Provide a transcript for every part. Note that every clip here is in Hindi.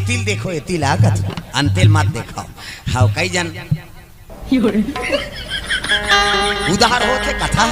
एतिल देखो एतिल आगत अंतिल मत देखो हाँ कई जन उधार होते कथा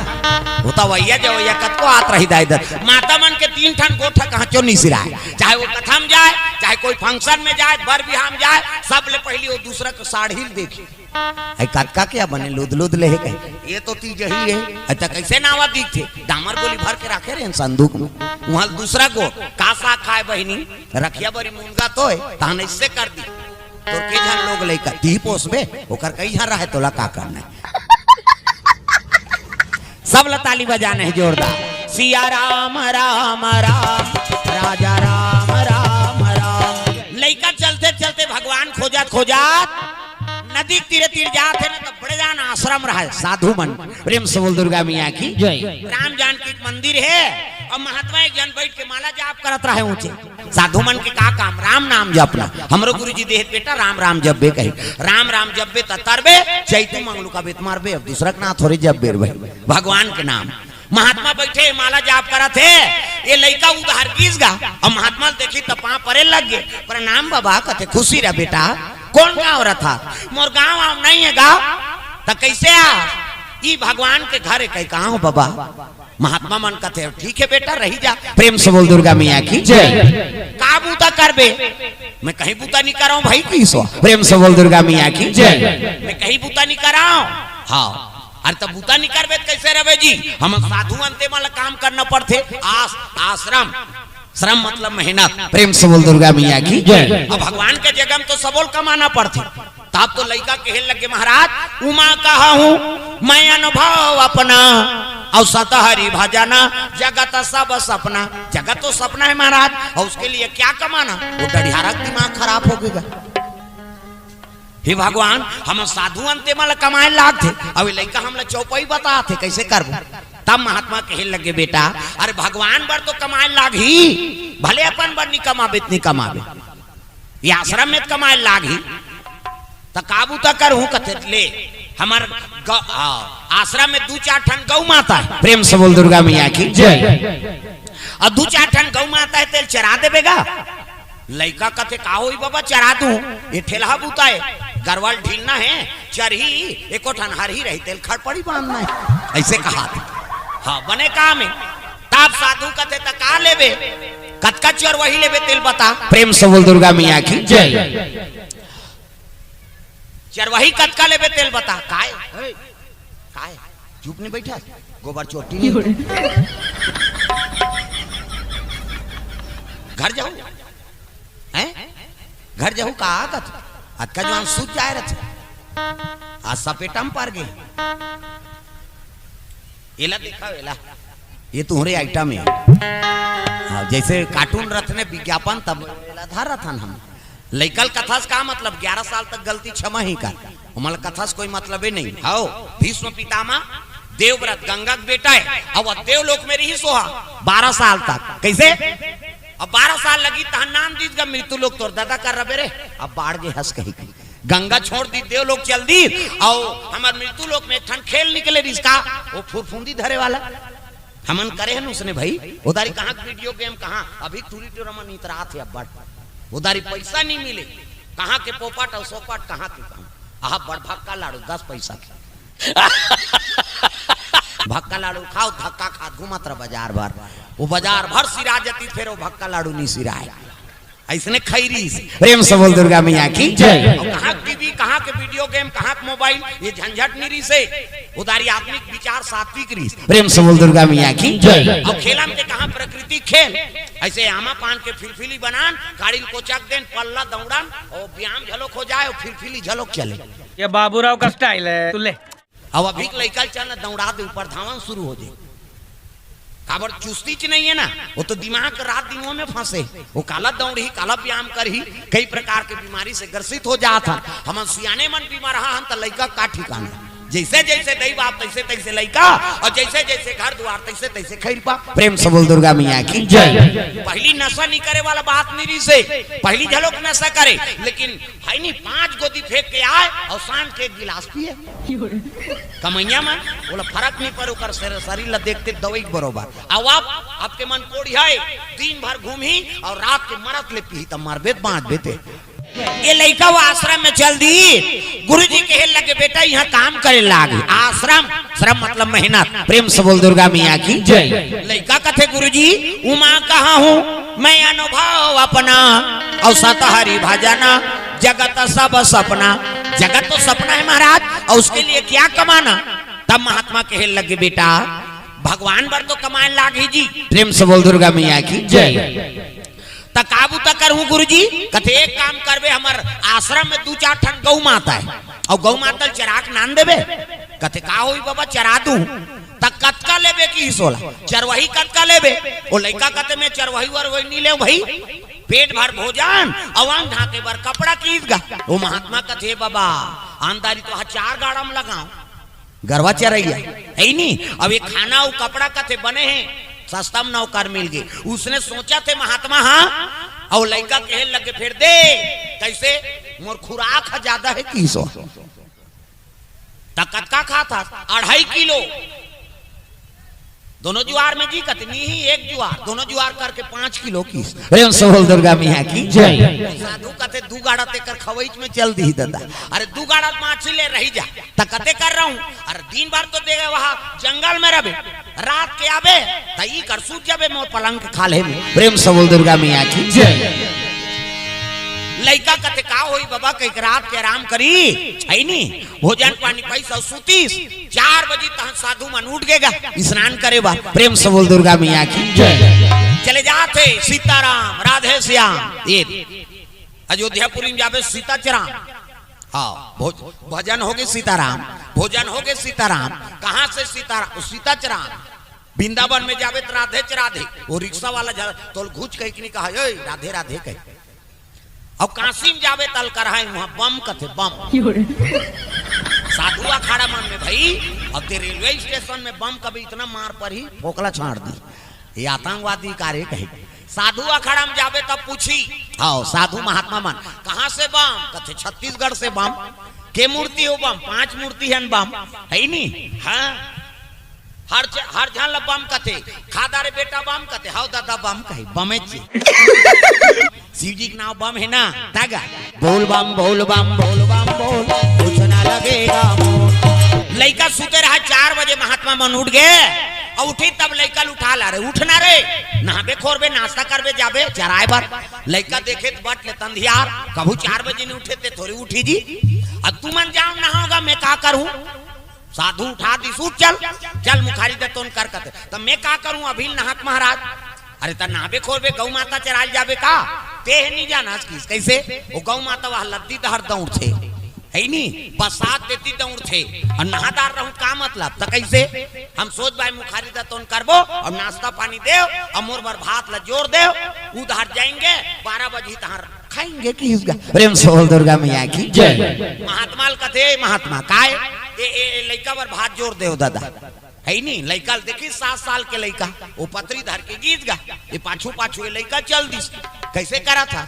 होता वैया जो वैया कत को आत रही दा इधर माता मन के 3 ठन गोठा कहाँ चो नहीं सिराए चाहे वो कथा में जाए चाहे कोई फंक्शन में जाए बर बिहाम जाए सब ले पहली वो दूसरा को साड़ी देखी कतका क्या बने लुद लुद ले कहीं ये तो तीज ही है अच्छा कैसे नावा दीख थे डामर गोली भर के रखे रहे संदूक में वहां दूसरा को कासा खाए बहनी रखिया बड़ी मुंगा तो है ताने इससे कर दी तो कई जन लोग लेकर ती पोसबे ओकर कई जन रहे तोला का करना सब लताली बजाने है जोरदार सिया राम राम राम राजा राम राम राम लइका चलते चलते भगवान खोजात खोजात नदी तीरे तीर जाते ना तो बड़े जान आश्रम रहा है साधु मन प्रेम से बोल दुर्गा मियाँ की जय राम जानकी मंदिर है और महात्मा एक जन बैठ के माला जाप करत रहे ऊंचे साधु मन के का काम राम नाम जपना हमरो गुरुजी देह बेटा राम राम जपबे कही राम राम जपबे तरबे चैतु मंगलू का बेत मारबे अब दूसरा के ना थोड़ी जपबे भगवान के नाम महात्मा बैठे माला जाप करत है ये लड़का उधार कीस गा और महात्मा देखी तो पाँव परे लग गए प्रणाम बाबा कहते खुशी रह बेटा कौन गाँव रहा था मोर गाँव आव नहीं है गाँव तो कैसे आ ये भगवान के घर है कहीं कहाँ हो बाबा महात्मा मन कहते ठीक है बेटा रही जा प्रेम से बोल दुर्गा मियाँ की जय का बूता कर बे मैं कहीं बूता नहीं कर रहा हूँ भाई किसो प्रेम से बोल दुर्गा मियाँ की जय मैं कहीं बूता नहीं कर रहा हूँ हाँ अरे तब बूता नहीं करबे कैसे रहे जी हम साधु अंते वाला काम करना पड़ते आश्रम श्रम मतलब मेहनत प्रेम से बोल दुर्गा मियाँ की जय अब भगवान के जगह में तो सबोल कमाना पड़ते तब तो लड़का कहने लगे महाराज उमा कहा हूँ मैं अनुभव अपना और सतहरी भजना जगत सब सपना जगत तो सपना है महाराज और उसके लिए क्या कमाना वो डरियारा दिमाग खराब हो गया हे भगवान हम साधु अंते माला कमाए लाग थे अभी लड़का हम चौपाई बता थे कैसे कर तब महात्मा कहने लगे बेटा अरे भगवान बर तो कमाए लाग ही भले अपन बर नहीं कमाबे इतनी कमाबे ये आश्रम में कमाए लाग ही तो काबू तक कर हूँ कथे ले हमार आश्रम में 2-4 ठन गौ माता है प्रेम से बोल दुर्गा मियाँ की जय और 2-4 ठन गौ माता है तेल चरा देगा लड़का कथे का हो बाबा चरा दूं ये ठेला बूता है गरवाल ढीलना है चरही एको ठन हर ही रही तेल खड़पड़ी बांधना है ऐसे कहा था हाँ बने काम है तब साधु कथे तका लेबे कतका चोर वही लेबे तेल बता प्रेम से बोल दुर्गा मियाँ की जय चरवाही कतका लेबे तेल बता काय काय चुप नहीं बैठा गोबर चोटी नहीं घर जाओ हैं घर जाओ का आदत आज का जवान सूझ जाए रहे आज सपेटम पर गए एला देखा एला ये तुम्हारे आइटम है हाँ, जैसे कार्टून रखने विज्ञापन तब एला धारा था हम लइकल कथास का मतलब 11 साल तक गलती क्षमा ही कर हमारा कथास कोई मतलब ही नहीं आओ भीष्म पितामह देवव्रत गंगा का बेटा है अब देवलोक में रही सोहा 12 साल तक कैसे अब 12 साल लगी तहन नाम दीज का मृत्यु लोग तोर दादा कर रहे रे अब बाढ़ के हंस कही गंगा छोड़ दी देवलोक चल दी और हमारे मृत्यु लोक में ठन खेल निकले रिश्का वो फुरफुंदी धरे वाला हमन करे है उसने भाई उधारी कहाँ वीडियो गेम कहाँ अभी टूरी टूरमन इतरा थे अब बढ़ उधारी पैसा नहीं मिले कहाँ के पोपट और सोपट कहाँ के कहाँ बड़ भक्का लाड़ू 10 पैसा के भक्का लाड़ू खाओ धक्का खा घूमत रह बाजार भर वो बाजार भर सिरा जती फिर वो भक्का लाड़ू नहीं सिराए ऐसने खैरी प्रेम से बोल दुर्गा मियाँ की जय कहाँ टीवी कहाँ के वीडियो गेम कहाँ के मोबाइल ये झंझट नहीं से उदारी आत्मिक विचार सात्विक रीस प्रेम से बोल दुर्गा मियाँ की जय और खेला में कहाँ प्रकृति खेल ऐसे आमा पान के फिलफिली बनान गाड़ी कोचक देन पल्ला दौड़ान और व्यायाम झलक हो जाए और फिलफिली झलक चले ये बाबूराव का स्टाइल है तू ले अब अभी लड़का चल दौड़ा दे ऊपर धावन शुरू हो जाए काबर चुस्ती च नहीं है ना वो तो दिमाग रात दिनों में फंसे वो काला दौड़ी काला व्यायाम कर ही कई प्रकार के बीमारी से ग्रसित हो जाता हम सियाने मन बीमार रहा हम तो लड़का का ठिकाना जैसे जैसे दई बाप तैसे तैसे लइका और जैसे जैसे घर द्वार तैसे तैसे खैर पा। प्रेम से बोल दुर्गा मैया की जय। पहली नशा नहीं करे वाला बात नहीं से, पहली झलोक नशा करे, लेकिन है नहीं 5 गोदी फेंक के आए और सांझ के एक गिलास पिए कमैया में बोला फर्क नहीं पड़े कर शरीर ला देखते दवाई बरोबर। अब आपके मन कोड़ी है दिन भर घूमी और रात के मरत ले पी तब मार बेत बांध बेते। ये लड़का वो आश्रम में चल दी, गुरुजी कहे लगे बेटा यहाँ काम करे लागे। आश्रम श्रम मतलब मेहनत। प्रेम से बोल दुर्गा मैया की जय। लड़का कथे गुरुजी उमा कहाँ हूँ मैं अनुभव अपना और सतहरी भजना जगत सब सपना। जगत तो सपना है महाराज और उसके लिए क्या कमाना। तब महात्मा कहे लगे बेटा भगवान पर तो कमाने लागे जी। प्रेम से बोल दुर्गा मैया की जय। काबू तक करूं गुरुजी कथे एक काम करबे हमर आश्रम में 2-4 ठन गौ माता है और गौ माता चराक नान देबे। कथे का होई बाबा चरा दूं तक कतका लेबे की सोला चरवाही कतका लेबे। ओ लइका कते में चरवाही वरवाही नहीं ले भाई पेट भर भोजन अवांग ढाके बर कपड़ा कीसगा। ओ महात्मा कथे बाबा आंदारी तो 4 गाड़ा में लगाओ गरवा चरैया है नहीं। अब ये खाना और कपड़ा कथे बने हैं सस्ता में नौकर मिल गई। उसने सोचा थे महात्मा हाँ और लड़का कहे लगे फिर दे कैसे मोर खुराक ज्यादा है की सो तकत का खाता 2.5 किलो दोनों जुआर में जी कतनी ही एक जुआर दोनों जुआर करके 5 किलो की। प्रेम से बोल दुर्गा मैया की जय। साधु कते 2 गाड़ा तेकर खवैच में चल दी दादा। अरे 2 गाड़ा माछी ले रही जा तकते कर रहा हूँ। अरे दिन भर तो देगा वहाँ जंगल में रहे रात के आवे तई कर सूत जाबे मोर पलंग खा ले। प्रेम से बोल दुर्गा मैया की जय। लइका कते का होई बाबा कई रात के आराम करी है नी भोजन पानी पैसा सूतीस 4 बजे तक साधु मन उठ गएगा स्नान करे बा। प्रेम से बोल दुर्गा मैया की जय। चले जाते सीताराम राधे श्याम ये अयोध्यापुरी में जाबे सीताचराम। हाँ भजन हो गए सीताराम भोजन हो गए सीताराम। कहाँ से सीताराम सीताचराम। वृंदावन में जावे तो राधे राधे वो रिक्शा वाला तो घुच कही कि नहीं कहा राधे राधे कही। और काशी में जावे तल कर वहां बम कथे बम साधु अखाड़ा मन में भाई। अब ते रेलवे स्टेशन में बम कभी इतना मार पर ही फोकला छाड़ दी ये आतंकवादी कार्य कहे। साधु अखाड़ा में जावे तब पूछी आओ साधु महात्मा मन कहाँ से बम कथे छत्तीसगढ़ से बम। के मूर्ति हो बम 5 मूर्ति है बम है नहीं। हाँ हर झन बम कथे खादा रे बेटा बम कथे हाउ दादा बम कहे बमे शिव जी के नाम बम है ना तागा बोल बम बोल बम बोल बम बोल कुछ ना लगेगा मोल। लइका सुते रहा 4 बजे महात्मा मन उठ गए और उठी तब लइका उठा ला रे उठना रे नहाबे खोरबे नाश्ता करबे जाबे चराए बार। लइका देखे तो बट ले तंधियार कभू 4 बजे नहीं उठे थे थोड़ी उठी जी। अब तू मन जाओ नहाओगा मैं का करूं। साधु उठा दी सूट चल चल मुखारी दे तो कर कते तब मैं का करूं अभी नहात महाराज। अरे त नहाबे खोरबे गौ माता चराल जाबे का ते नहीं जाना किस कैसे वो गौ माता वह लद्दी दहर दौड़ थे है नी बसात देती दौड़ थे और नहादार रहूं का मतलब त कैसे हम सोच भाई मुखारी दे तो करबो और नाश्ता पानी दे और मोर भर भात ला जोर दे उधर जाएंगे 12 बजे तहर खाएंगे किसका। प्रेम से बोल दुर्गा मैया की जय। महात्मा कथे महात्मा काय ए लइका बर भात जोर दे दादा है नी। लइका देखी 7 साल के लइका वो पत्री धर के गीत गा ये पाछू पाछू ये लइका चल दी कैसे करा था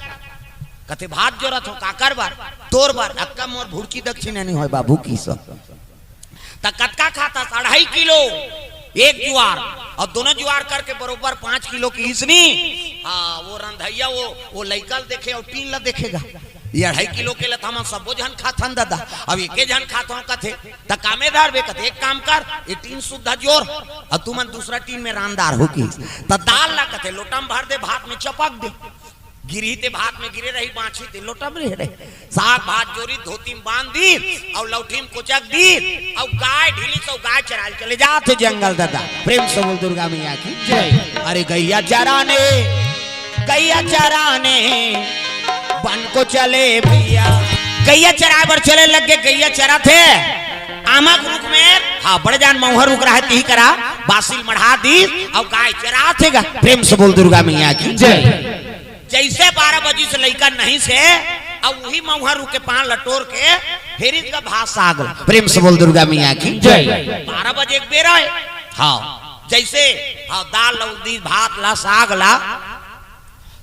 कथे भात जोरत हो काकर बार तोर बार अक्का मोर भुड़की दक्षिणा नहीं हो बाबू की सब त कतका खाता 2.5 किलो एक जुआर और दोनों जुआर करके बरोबर 5 किलो की इसनी। हाँ वो रंधैया वो लइकल देखे और 3 ला देखेगा ये 2.5 किलो के लत हम सबो जन खाथन दादा। अब एके जन खात हो कथे त कामेदार बे कथे एक काम कर ये 3 सुद्धा जोर और तू मन दूसरा 3 में रानदार हो की त दाल ला कथे लोटा में भर दे भात में चपक दे गिरी ते भात में गिरे रही बाछी ते लोटा में रहे साग भात जोरी धोती में बांध दी और लौठी में कुचक दी और गाय ढीली तो गाय चराल चले जाते जंगल दादा। प्रेम से बोल दुर्गा मैया की जय। अरे गैया चराने बन को चले भैया गैया चराए पर चले लग गए। गैया चरा थे आमक रुक में हाँ बड़े जान मौहर रुक रहा है ती करा बासिल मढ़ा दी और गाय चरा थे प्रेम से बोल दुर्गा मैया की जय। जैसे 12 बजे से लइका नहीं से और वही मऊहरू के पान लटोर के हेरिज का भात साग ला। प्रेम से बोल दुर्गा मैया की जय। 12 बजे एक बेरा है, हाँ जैसे हाँ दाल लौदी भात ला साग ला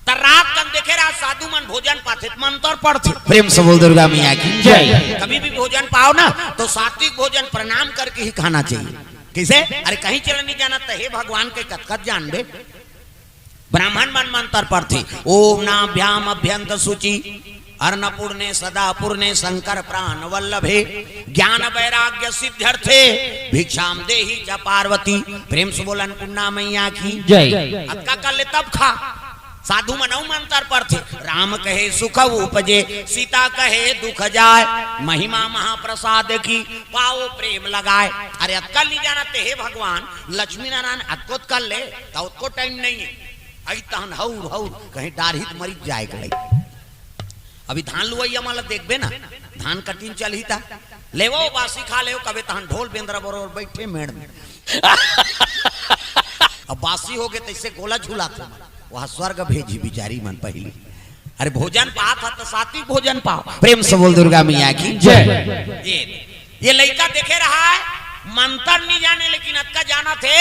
त रात कन देखे रहा साधु मन भोजन पाते मंत्र पढ़ते। प्रेम से बोल दुर्गा मैया की जय। कभी भी भोजन पाओ ना तो सात्विक भोजन प्रणाम करके ही खाना चाहिए। किसे अरे कहीं चल नहीं जाना तो हे भगवान के कथकथ जान बे। ब्राह्मण मन मंत्र पढ़ते ओम नाभ्याम अभ्यंत शुचि अर्णपूर्णे सदा पूर्णे शंकर प्राण वल्लभे ज्ञान वैराग्य सिद्ध्यर्थे भिक्षाम देहि च पार्वती। प्रेम से बोल अन्नपूर्णा मैया की जय। अक्का कर ले तब खा। साधु मनऊ मंत्र पढ़ते राम कहे सुख उपजे सीता कहे दुख जाए महिमा महाप्रसाद की पाओ प्रेम लगाए। अरे अक्कल नहीं जाना ते हे भगवान लक्ष्मी नारायण अक्कोत कर ले तो उसको टाइम नहीं है। आई तहन हौर हौर कहीं डारहित मरीज जाए गई। अभी धान लुआइया माला देखबे ना धान कटिन चल ही था लेवो बासी खा ले कभी तहन ढोल बेंद्रा बरोबर बैठे मेड़ में अब बासी हो गए तैसे गोला झूलाते वहां स्वर्ग भेजी बिचारी मन पहली। अरे भोजन पा था तो सात्विक भोजन पाओ। प्रेम से बोल दुर्गा मैया की जय। ये लड़का देखे रहा है मंत्र नहीं जाने लेकिन अक्का जाना थे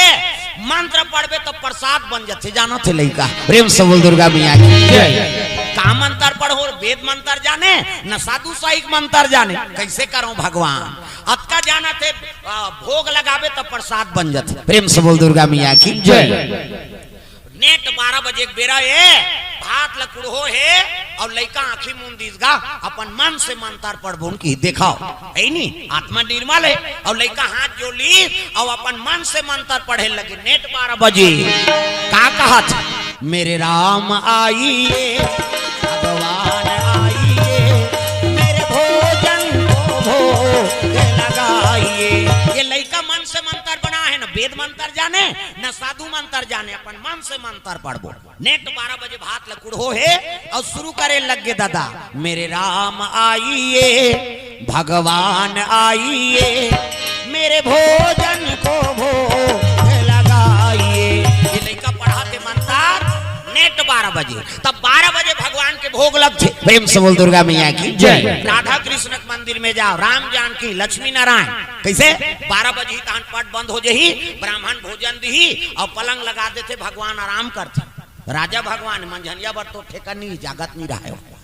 मंत्र पढ़बे तो प्रसाद बन जाते जाना थे लड़का। प्रेम से बोल दुर्गा मैया की जय। का मंत्र पढ़ो वेद मंत्र जाने न साधु साहिक मंत्र जाने कैसे करो भगवान। अक्का जाना थे भोग लगावे तो प्रसाद बन जाते। प्रेम से बोल दुर्गा मैया की जय। नेट 12 बजे बेरा है भात लकुड़ो है और लड़का आंखी मुंदीसगा अपन मन से मंत्र पढ़बो की देखाओ है नी आत्मा निर्मल है और लड़का हाथ जोड़ी और अपन मन से मंत्र पढ़े लगे। नेट 12 बजे का कहा था मेरे राम आइए भगवान आइए मेरे भोजन को भोग लगाइए। ये लड़का मन से मंत्र बना है न वेद मंत्र जाने न साधु मंत्र जाने अपन मन से मंत्र पढ़बो। नेट 12 बजे भात लकुड़ो है और शुरू करे लगे दादा मेरे राम आइए भगवान आइए मेरे भोजन को भोग लगाइए। ये लड़का पढ़ाते मंत्र नेट 12 बजे तब 12 बजे भगवान के भोग लगते। प्रेम से बोल दुर्गा मैया की जय। राधा कृष्ण के मंदिर में जाओ राम जानकी लक्ष्मी नारायण कैसे 12 बजे ही तान पट बंद हो जाही ब्राह्मण भोजन दी और पलंग लगा देते भगवान आराम करते। राजा भगवान मंझनिया बर तो ठेका नहीं जागत नहीं रहा है।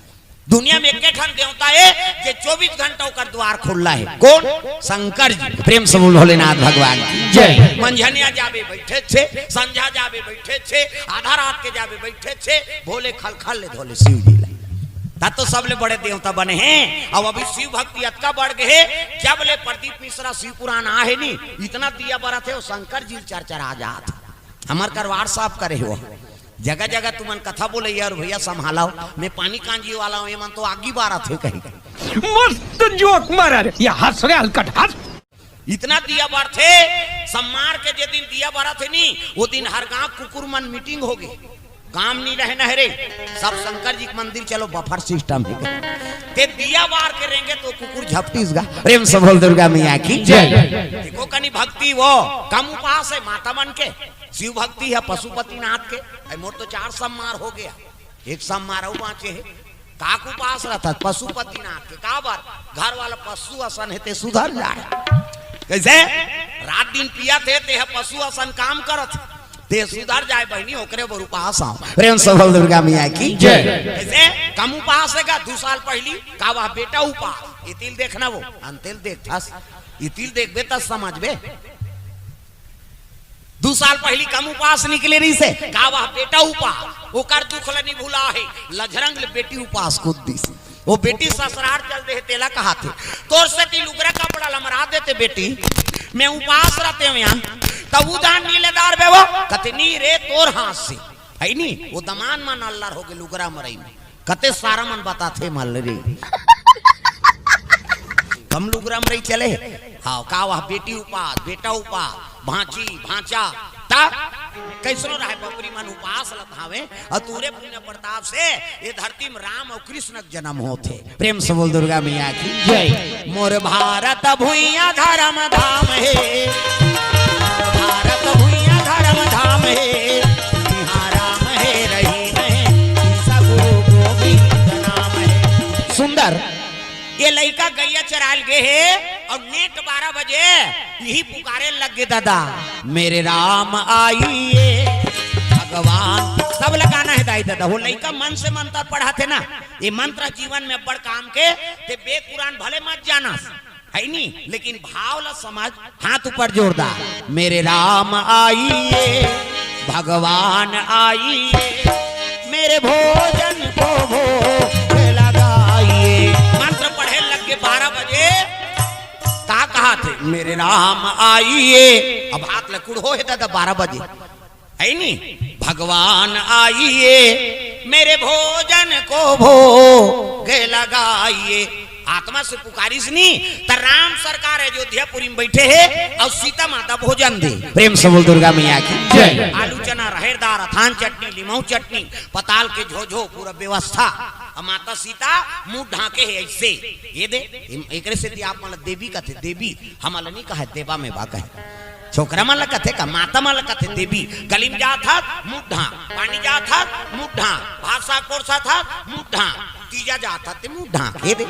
दुनिया में एक ठन देवता है कि 24 घंटों का द्वार खुला है कौन शंकर जी। प्रेम से बोल भोलेनाथ भगवान की जय। मंझनिया जाबे बैठे छे संध्या जाबे बैठे छे आधा रात के जाबे बैठे छे भोले खलखल ले धोले शिव जी तो सबले बड़े देवता बने हैं। और अभी शिव भक्ति अतका बढ़ गए जब ले प्रदीप मिश्रा शिव पुराण आ है नी इतना दिया बरा थे शंकर जी चरचरा जात हमार करवार साफ करे हो जगह जगह तुमन कथा बोले यार भैया संभालाओ मैं पानी कांजी वाला हूँ मन तो आगी बारा थे कहीं मस्त जोक मारा रे ये हंस रे हलकट हंस। इतना दिया बार थे सम्मार के जे दिन दिया बारा थे नी वो दिन हर गांव कुकुर मन मीटिंग होगी काम नहीं रहे न रे सब शंकर जी के मंदिर चलो बफर सिस्टम है ते दिया बार के रहेंगे तो कुकुर झपटीसगा। प्रेम से बोल दुर्गा मैया की जय। देखो कनी भक्ति वो कम उपास है माता मन के शिव भक्ति है पशुपति नाथ के मोर तो 4 सम्मार हो गया एक सम्मार और बाँचे है काक उपास रहता पशुपति नाथ के का बार घर वाला पशु असन है ते सुधर जाए कैसे रात दिन पिया थे ते पशु असन काम करत ते सुधर जाए बहनी ओकरे बर उपास आओ। प्रेम से बोल दुर्गा मैया की जय। कैसे कम उपास है 2 साल पहली का वह बेटा उपास इतिल देखना वो अंतिल देख इतिल देखबे तब समझबे 2 साल पहली कम उपास निकले रही से का वह बेटा उपास ओकर दुख नहीं भूला है लजरंग बेटी उपास खुद दी वो बेटी ससुराल चल दे तेला कहा थे तोर से लुगरा कपड़ा लमरा देते बेटी मैं उपास रहते हैं यहाँ तब उदान नीलेदार बे वो कतनी रे तोर हाथ से है नी वो दमान मन अल्लाह हो गए लुगरा मरई में कते सारा मन बताते मल रे कम लुगरा मरई चले हाँ का वह बेटी उपास बेटा उपास भांची भांचा ता कैसरो रहे बकरी मन उपास लतावे अतुरे पुण्य प्रताप से ये धरती में राम और कृष्ण जन्म होते। प्रेम से बोल दुर्गा मैया की जय। मोर भारत भुइया धर्म धाम है भारत भुइया धर्म धाम है यहाँ राम है रही नहीं गुरु गोविंद नाम है। अंदर ये लड़का गैया चराल गए है और नेट 12 बजे यही पुकारे लग गए दादा मेरे राम आइए भगवान। सब लगाना है दाई दादा। वो लड़का मन से मंत्र पढ़ा थे ना, ये मंत्र जीवन में बड़ काम के ते बे कुरान भले मत जाना है नी, लेकिन भाव ला समझ। हाथ ऊपर जोरदार मेरे राम आइए भगवान आइए मेरे भोजन को भोग लगाइए। मंत्र पढ़े लग के 12 बजे का कहा थे मेरे राम आइए। अब हाथ लकुड़ हो है दादा 12 बजे है नी, भगवान आइए मेरे भोजन को भोग लगाइए। आत्मा से पुकारिस नहीं तो राम सरकार अयोध्यापुरी में बैठे है और सीता माता भोजन दे। प्रेम से बोल दुर्गा मैया की जय। आलू चना रहेरदार अथान चटनी लीमऊ चटनी पताल के झोझो पूरा व्यवस्था। और माता सीता मुंह ढाके है ऐसे ये दे एक से आप मतलब देवी का थे देवी हम नहीं कहा देवा में बा कहे छोकरा माला कथे का माता माला कथे देवी। गलीम जा था मुंह ढा पानी जा था मुंह ढा भाषा कोरसा था मुंह ढा तीजा जा था ते मुंह ढा ये दे।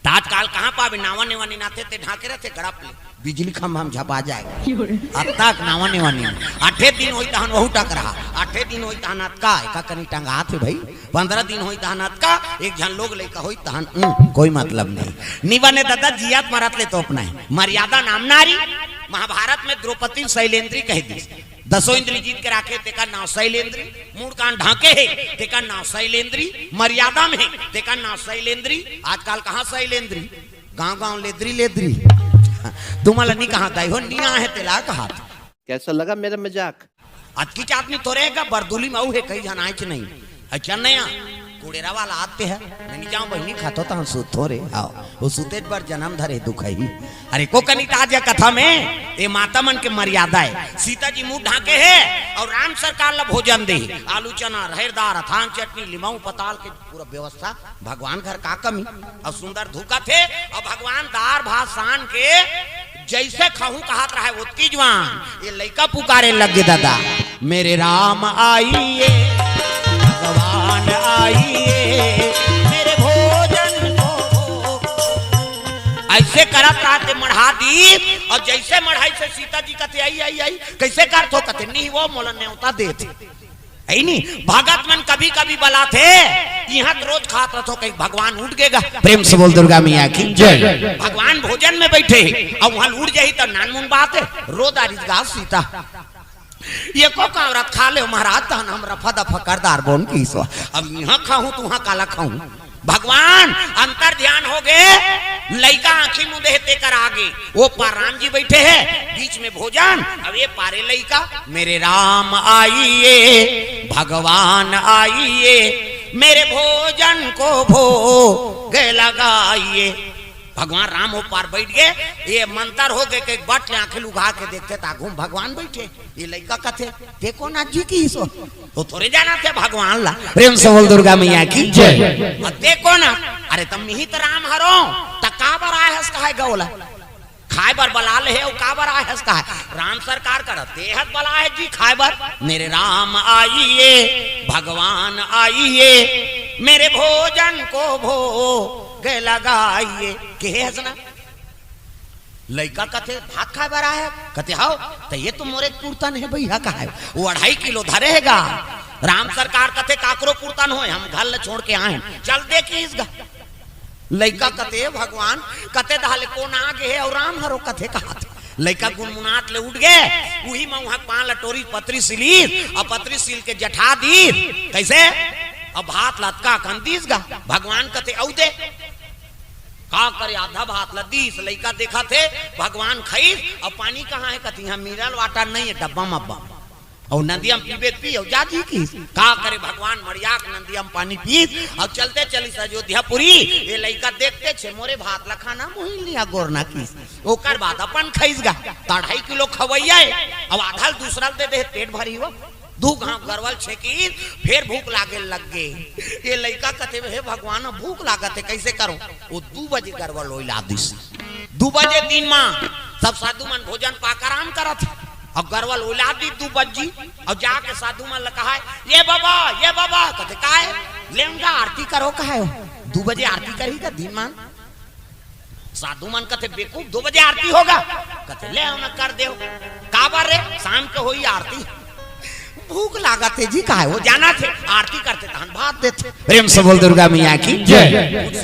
ताजकाल कहाँ पावे नावा नेवानी नाते ते ढाके रहते गड़प ले बिजली खंभा हम झपा जाएगा। अब तक नावा नेवानी 8 दिन होई तहन वहु टक रहा 8 दिन होई तहन का एका कनी टंगा थे भाई 15 दिन होई तहन का एक जन लोग लेका होई तहन कोई मतलब नहीं निबने दादा जियात मरत ले तो अपना है मर्यादा नाम नारी। महाभारत में द्रौपदी शैलेंद्री कह दी 10 इंद्री जीत के राखे तेका नाव शैलेंद्री। मूड कान ढाके है तेका नाव शैलेंद्री। मर्यादा में तेका नाव शैलेंद्री। आजकल कहाँ शैलेंद्री गांव गांव लेद्री लेद्री तुम्हारा नहीं कहा था निया है तेला कहा। कैसा लगा मेरा मजाक? अतकी चाटनी तो रहेगा बरदुली में है कहीं जनाच नहीं अच्छा नया कुड़ेरा वाला आते हैं नहीं जाऊं बहनी खातो तो हम सुतो रे आओ वो सुते पर जन्म धरे दुख ही। अरे को कनी ताजा कथा में ये माता मन के मर्यादा है। सीता जी मुंह ढाके है और राम सरकार ला भोजन दे आलू चना रहेरदार अथान चटनी लीमऊ पताल के पूरा व्यवस्था। भगवान घर का कमी और सुंदर धूका थे और भगवान दार भात सान के जैसे खाऊं कहत रहा है उतकी जवान ये लड़का पुकारे लगे दादा मेरे राम आइए भगवान आइए मेरे भोजन को। ऐसे करत रहते मढ़ा दी और जैसे मढ़ाई से सीता जी कहते आई आई आई कैसे कर तो कहते नहीं वो मोलन न्योता देते है नहीं। भगत मन कभी कभी बला थे यहाँ रोज खात रहो कहीं भगवान उठ गएगा। प्रेम से बोल दुर्गा मैया की जय। भगवान भोजन में बैठे और वहां उठ जाही तो नानमुन बात है रो दारिस गा सीता ये को कावरत खा ले महाराज तहन हम रफा दफा करदार बोन की सो अब यहाँ खाऊं तू वहां काला खाऊं। भगवान अंतर ध्यान हो गए लड़का आंखी मुंह देते कर आगे वो पार राम जी बैठे हैं बीच में भोजन। अब ये पारे लड़का मेरे राम आइए भगवान आइए मेरे भोजन को भोग लगाइए। भगवान राम हो पार बैठ गए ये मंतर हो गए कि बट आंखें लुगा के देखते ताघू भगवान बैठे ये लड़का कथे देखो ना जी की सो तो थोड़े जाना थे भगवान ला। प्रेम से बोल दुर्गा मैया की जय। देखो ना अरे तुम निहित राम हरो तका बर आए हस कहे गौला खाए बर बला ले है का बर आए हस कहे राम सरकार कर देहत बला है जी खाए बर मेरे राम आइए भगवान आइए मेरे भोजन को भोग लगाइए के हसना। लड़का कथे भात खाए बर आए कथे हाओ तो ये तो मोरे कुर्तन है भैया का है वो 2.5 किलो धरेगा। राम सरकार कथे काकरो कुर्तन हो हम घर छोड़ के आए चल देखी इसका लड़का कथे भगवान कथे दाले कौन आगे है और राम हरो कथे कहा लड़का गुनमुनात ले उठ गए वही में वहां 5 लटोरी पत्री सिली और पत्री सिल के जठा दी कैसे अब भात लटका कंदीस गा भगवान कथे औ दे का करे आधा भात लदीस लड़का देखा थे भगवान खाई और पानी कहाँ है कथी यहाँ मिनरल वाटर नहीं है डब्बा मब्बा और नदिया पीबे पी और जाती की का करे भगवान मरियाक नदिया पानी पी और चलते चली अयोध्यापुरी ये लड़का देखते छे मोरे भात ला खाना मोही लिया गोरना की ओकर बाद अपन खाइस गा 2.5 किलो खवैया अब आधा दूसरा दे दे पेट भरी हो दू घाव गरवल छेकी फिर भूख लागे लग गए ये लड़का कथे हे भगवान भूख लागत है कैसे करो वो 2 बजे गरवल होइला दिस 2 बजे दिन मां सब साधु मन भोजन पाकर आराम करत अब गरवल उला दी 2 बजी और जाके साधु मन कहा ये बाबा कथे काहे लेंगा आरती करो काहे 2 बजे आरती करेगा दिन मान साधु मन कथे बेकूफ 2 बजे आरती होगा कथे ले ना कर दे का बार रे शाम के होई आरती भूख लागत है जी का है वो जाना थे आरती करते धन भात देते प्रेम से बोल दुर्गा मैया की जय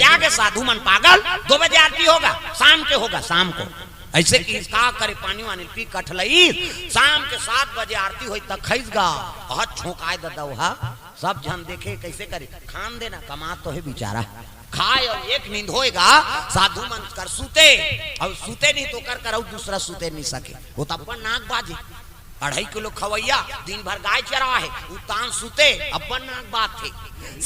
आगे साधु मन पागल 2 बजे आरती होगा शाम के होगा शाम को ऐसे कि का करे पानी वानी पी कठलई शाम के 7 बजे आरती होई तक खइस गा हाथ छोकाए ददौहा सब जन देखे कैसे करे खान देना कमा तो है बेचारा खाए और एक नींद होएगा साधु मन कर सूते और सूते नहीं तो कर कराऊ दूसरा सूते नहीं सके वो तो अपन नाक बाजे 2.5 किलो खवैया दिन भर गाय चरा है उतान सूते अपन नाक बात थे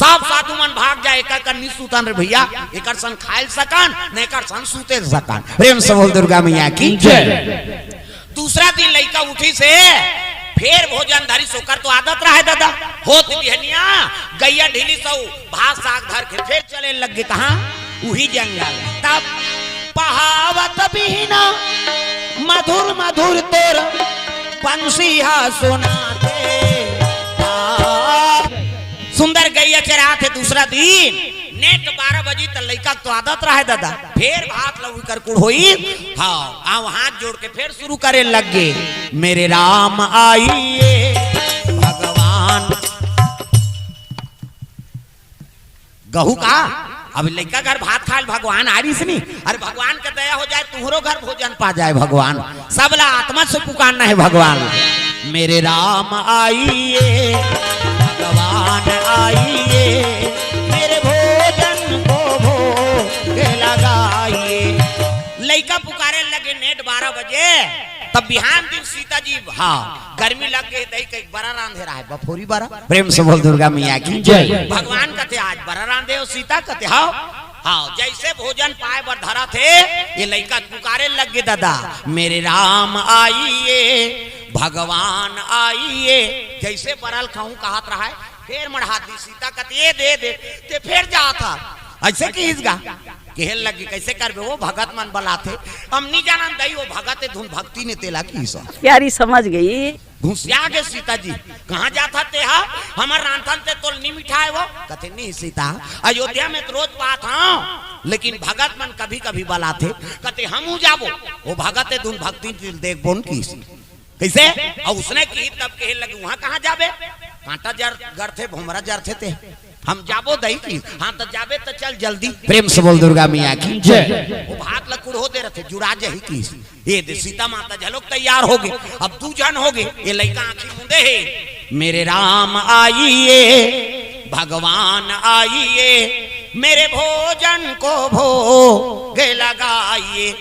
सब साधु मन भाग जाए एक कर नहीं सूतन रे भैया एक सन खाए सकन नहीं कर सन सूते सकन प्रेम से बोल दुर्गा मैया की जय दूसरा दिन लड़का उठी से फिर भोजन धरी सोकर तो आदत रहा दादा होत बिहनिया गैया ढीली सौ भात साग धर के फिर चले लग गए कहां उही जंगल तब पहावत बिना मधुर मधुर तोर पंछिया सुनाते सुंदर गैया चरा थे दूसरा दिन नेट 12 बजे तक लड़का तो आदत रहा दादा फिर भात लऊ कर कुड़ होई हाँ आओ हाथ जोड़ के फिर शुरू करे लग गए मेरे राम आइए भगवान गहू का अब लड़का घर भात खाल भगवान आ रही नहीं अरे भगवान का दया हो जाए तुम्हारो घर भोजन पा जाए भगवान सबला आत्मा से पुकारना है भगवान मेरे राम आइए भगवान आइए मेरे भोजन को भोग लगाइए लड़का पुकारे लगे नेट 12 बजे तब बिहान दिन सीता जी हाँ गर्मी लग गई दही कई बड़ा रांधे रहा है बफोरी बड़ा प्रेम से बोल दुर्गा मैया की जय भगवान कहते आज बड़ा रांधे हो सीता कहते हाँ हाँ जैसे भोजन पाए बर धरा थे ये लड़का पुकारे लग गए दादा मेरे राम आइए भगवान आइए जैसे बरल खाऊं कहत रहा है फिर मढ़ा दी सीता कहते ये दे ते फिर जा था ऐसे कीसगा केहल लगी कैसे करबे वो भगत मन बलाते हम नहीं जानन दई वो भगत धुन भक्ति ने तेला की सब प्यारी समझ गई घुसिया के सीता जी कहाँ जाता ते हा हमार रांधन ते तोल नहीं मिठाए वो कहते नहीं सीता अयोध्या में तो रोज बात हाँ लेकिन भगत मन कभी कभी बलाते कहते हम जाबो वो भगत धुन भक्ति देख बोन की कैसे और उसने की तब कहे लगे वहां कहाँ जाबे कांटा जर गढ़ थे भुमरा जर थे हम जाबो दही की हाँ तो जाबे तो चल जल्दी प्रेम से बोल दुर्गा मैया की जय वो भात लकुड़ हो दे रहे थे जुड़ा जही की ये दे सीता माता झलोक तैयार हो गए अब 2 जन हो गए ये लड़का आंखें मुंदे है मेरे राम आइए भगवान आइए मेरे भोजन को भोग लगाइए